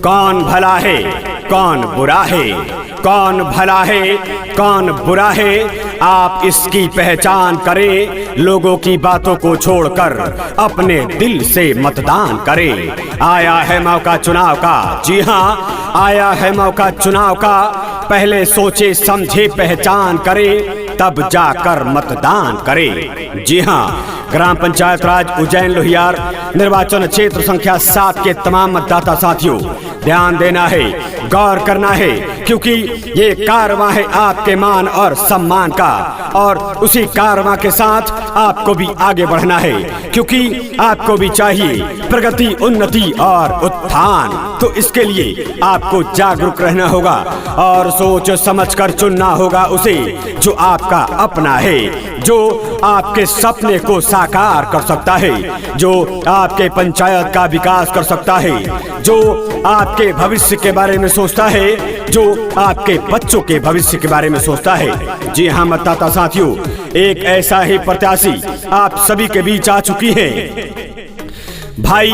कौन भला है कौन बुरा है, कौन भला है कौन बुरा है, आप इसकी पहचान करें। लोगों की बातों को छोड़कर अपने दिल से मतदान करें। आया है मौका चुनाव का, जी हाँ आया है मौका चुनाव का। पहले सोचे समझे पहचान करें, तब जाकर मतदान करें। जी हाँ, ग्राम पंचायत राज उज्जैन लोहियार निर्वाचन क्षेत्र संख्या 7 के तमाम मतदाता साथियों, ध्यान देना है, गौर करना है, क्योंकि ये कारवां है आपके मान और सम्मान का, और उसी कारवां के साथ आपको भी आगे बढ़ना है, क्योंकि आपको भी चाहिए प्रगति, उन्नति और उत्थान। तो इसके लिए आपको जागरूक रहना होगा और सोच समझकर चुनना होगा उसे जो आपका अपना है, जो आपके सपने को साकार कर सकता है, जो आपके पंचायत का विकास कर सकता है, जो आपके भविष्य के बारे में सोचता है, जो आपके बच्चों के भविष्य के बारे में सोचता है। जी हाँ मतदाता साथियों, एक ऐसा ही प्रत्याशी आप सभी के बीच आ चुकी है। भाई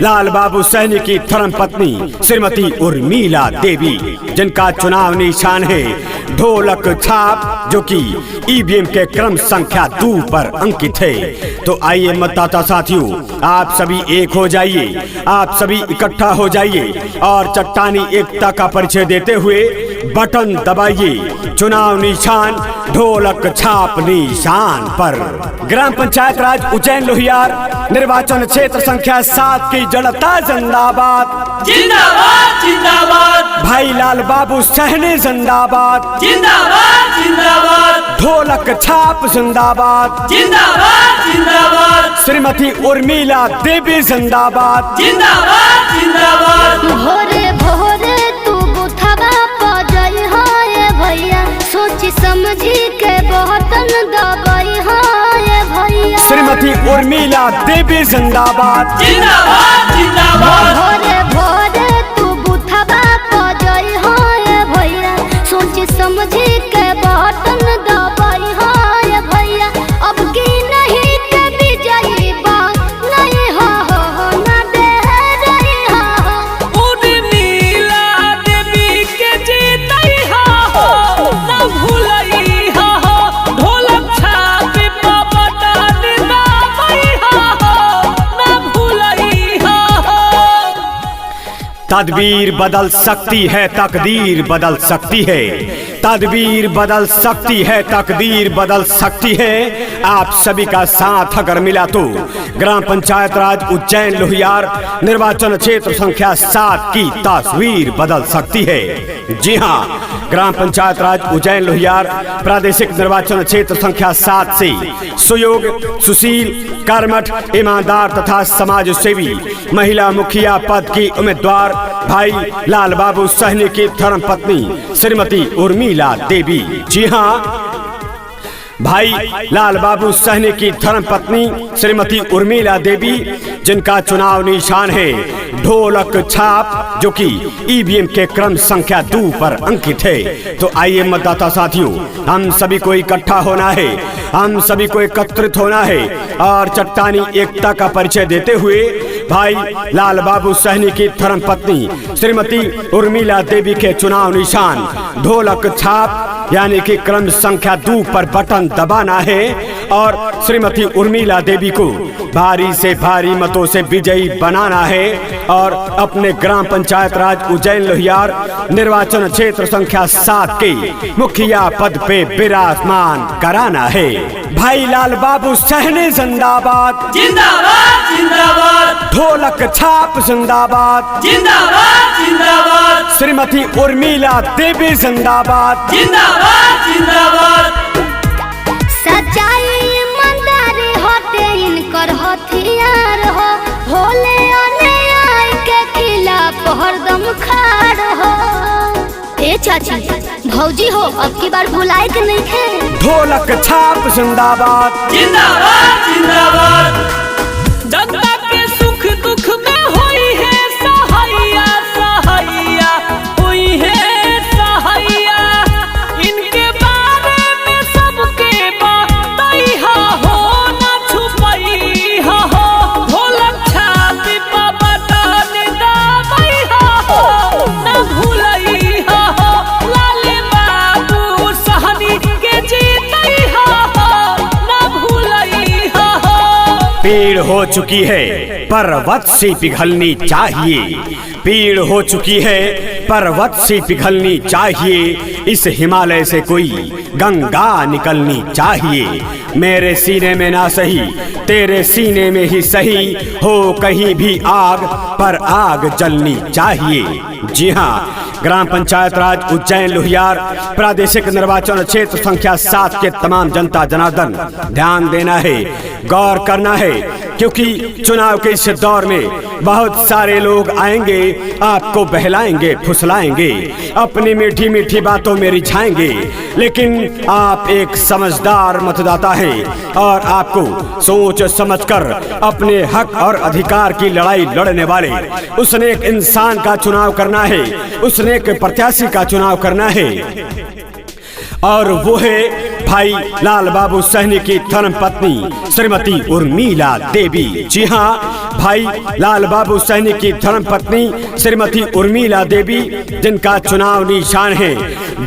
लाल बाबू सहनी की धर्मपत्नी श्रीमती उर्मिला देवी, जिनका चुनाव निशान है ढोलक छाप, जो कि ईवीएम के क्रम संख्या 2 पर अंकित है। तो आइए मतदाता साथियों, आप सभी एक हो जाइए, आप सभी इकट्ठा हो जाइए और चट्टानी एकता का परिचय देते हुए बटन दबाइए। चुनाव निशान ढोलक छाप निशान पर। ग्राम पंचायत राज उज्जैन लोहियार निर्वाचन क्षेत्र संख्या 7 की जनता जिंदाबाद जिंदाबाद जिंदाबाद। भाई लाल बाबू सहनी जिंदाबाद जिंदाबाद जिंदाबाद। ढोलक छाप जिंदाबाद जिंदाबाद जिंदाबाद। श्रीमती उर्मिला देवी जिंदाबाद जिंदाबाद जिंदाबाद। भोरे भोरे तू बुथवा पजई है भैया, सोची समझी के बहतन दबाई है भैया। श्रीमती उर्मिला देवी जिंदाबाद जिंदाबाद जिंदाबाद। भोरे भोरे तू बुथवा पजई है भैया, सोची समझी के बहतन दबाई है भैया। अब की नहीं के विजयी बा नहीं हो ना दे रही हो। उर्मिला देवी के जीतई हो ना भूलई हो, ढोलक छाप पे बटन दबाई हो ना भूलई हो। तदबीर बदल सकती है, तकदीर बदल सकती है। तदबीर बदल सकती है, तकदीर बदल सकती है। आप सभी का साथ अगर मिला तो ग्राम पंचायत राज उज्जैन लोहियार निर्वाचन क्षेत्र संख्या 7 की तस्वीर बदल सकती है। जी हाँ, ग्राम पंचायत राज उज्जैन लोहियार प्रादेशिक निर्वाचन क्षेत्र संख्या 7 से सुयोग, सुशील, कर्मठ, ईमानदार तथा समाज सेवी महिला मुखिया पद की उम्मीदवार भाई लाल बाबू सहनी की धर्मपत्नी श्रीमती उर्मिला देवी। जी हाँ, भाई लाल बाबू सहनी की धर्मपत्नी श्रीमती उर्मिला देवी, जिनका चुनाव निशान है ढोलक छाप, जो कि ईवीएम के क्रम संख्या 2 पर अंकित है। तो आइए मतदाता साथियों, हम सभी को इकट्ठा होना है, हम सभी को एकत्रित होना है और चट्टानी एकता का परिचय देते हुए भाई लाल बाबू सहनी की धर्मपत्नी श्रीमती उर्मिला देवी के चुनाव निशान ढोलक छाप यानी कि क्रम संख्या 2 पर बटन दबाना है और श्रीमती उर्मिला देवी को भारी से भारी मतों से विजयी बनाना है और अपने ग्राम पंचायत राज उज्जैन लोहियार निर्वाचन क्षेत्र संख्या 7 के मुखिया पद पे विराजमान कराना है। भाई लाल बाबू सहनी जिंदाबाद जिंदाबाद जिंदाबाद। ढोलक छाप जिंदाबाद जिंदाबाद जिंदाबाद। श्रीमती उर्मिला देवी जिंदाबाद जिंदाबाद जिंदाबाद। सच्चाई ईमानदारी होते इनकर हथियार हो, भोले अन्याय के खिलाफ हरदम खाड़ हो। ए चाची भौजी हो, अब की बार बुलाए के नहीं थे। ढोलक छाप जिंदाबाद जिंदाबाद जिंदाबाद। जनता के सुख दुख में होई है सहाइया, सहाइया हुई है सहाइया। इनके बारे में सबके बताई हो ना छुपई हो, ढोलक छाप पे बटन दबाई हो पीड़ हो चुकी है पर्वत सी पिघलनी चाहिए, पीड़ हो चुकी है पर्वत सी पिघलनी चाहिए, इस हिमालय से कोई गंगा निकलनी चाहिए। मेरे सीने में ना सही तेरे सीने में ही सही, हो कहीं भी आग पर आग जलनी चाहिए। जी हाँ, ग्राम पंचायत राज उज्जैन लोहियार प्रादेशिक निर्वाचन क्षेत्र संख्या 7 के तमाम जनता जनार्दन ध्यान देना है, गौर करना है, क्योंकि चुनाव के इस दौर में बहुत सारे लोग आएंगे, आपको बहलाएंगे, फुसलाएंगे, अपनी मीठी मीठी बातों में रिझाएंगे, लेकिन आप एक समझदार मतदाता हैं और आपको सोच समझकर अपने हक और अधिकार की लड़ाई लड़ने वाले उस नेक इंसान का चुनाव करना है, उस नेक प्रत्याशी का चुनाव करना है, और वो है भाई लाल बाबू सहनी की धर्मपत्नी श्रीमती उर्मिला देवी। जी हाँ, भाई लाल बाबू सहनी की धर्मपत्नी श्रीमती उर्मिला देवी, जिनका चुनाव निशान है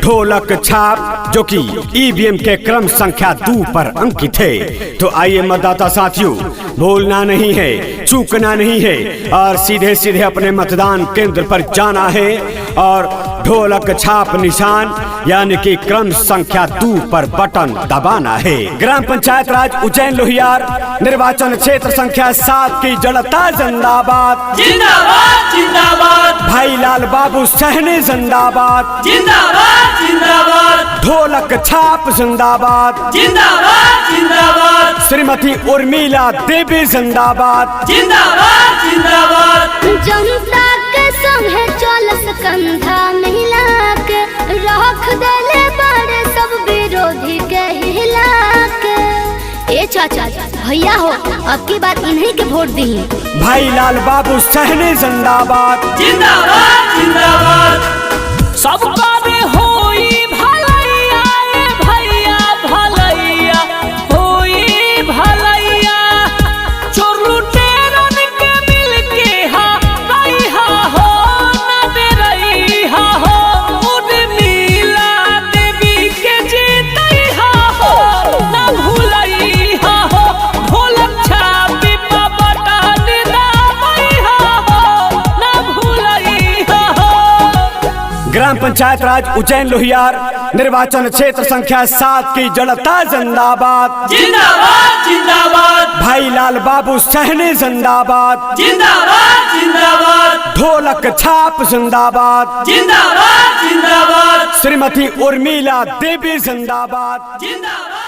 ढोलक छाप, जो कि ईवीएम के क्रम संख्या 2 पर अंकित है। तो आइए मतदाता साथियों, भूलना नहीं है, चूकना नहीं है और सीधे सीधे अपने मतदान केंद्र पर जाना है और ढोलक छाप निशान यानी कि क्रम संख्या 2 पर बटन दबाना है। ग्राम पंचायत राज उज्जैन लोहियार निर्वाचन क्षेत्र संख्या 7 की जनता जिंदाबाद जिंदाबाद जिंदाबाद, भाई लाल बाबू सहनी जिंदाबाद जिंदाबाद जिंदाबाद, ढोलक छाप जिंदाबाद जिंदाबाद जिंदाबाद, श्रीमती उर्मिला देवी जिंदाबाद जिंदाबाद जिंदाबाद। जनता के संगे चलस कंधा मिला के रख देले बड़े सब विरोधी के हिला के। ए चाचा भैया हो, अब की बात इन्हीं के वोट दी। भाई लाल बाबू सहनी जिंदाबाद जिंदाबाद जिंदाबाद, सबका रे होई भलैया रे भैया, भलैया होई भलैया, चोर लुटेरन के मिल के हा रही हा हो, न दे रही हा हो, उर्मिला देवी के जीतई हा हो, न भूलई हा हो, ढोलक छापी पा बटन दाबई हा हो, न भूलई हा हो। ग्राम पंचायत राज उज्जैन लोहियार निर्वाचन क्षेत्र संख्या 7 की जनता जिंदाबाद जिंदाबाद जिंदाबाद, भाई लाल बाबू सहनी जिंदाबाद जिंदाबाद जिंदाबाद, ढोलक छाप जिंदाबाद जिंदाबाद जिंदाबाद, श्रीमती उर्मिला देवी जिंदाबाद जिंदाबाद।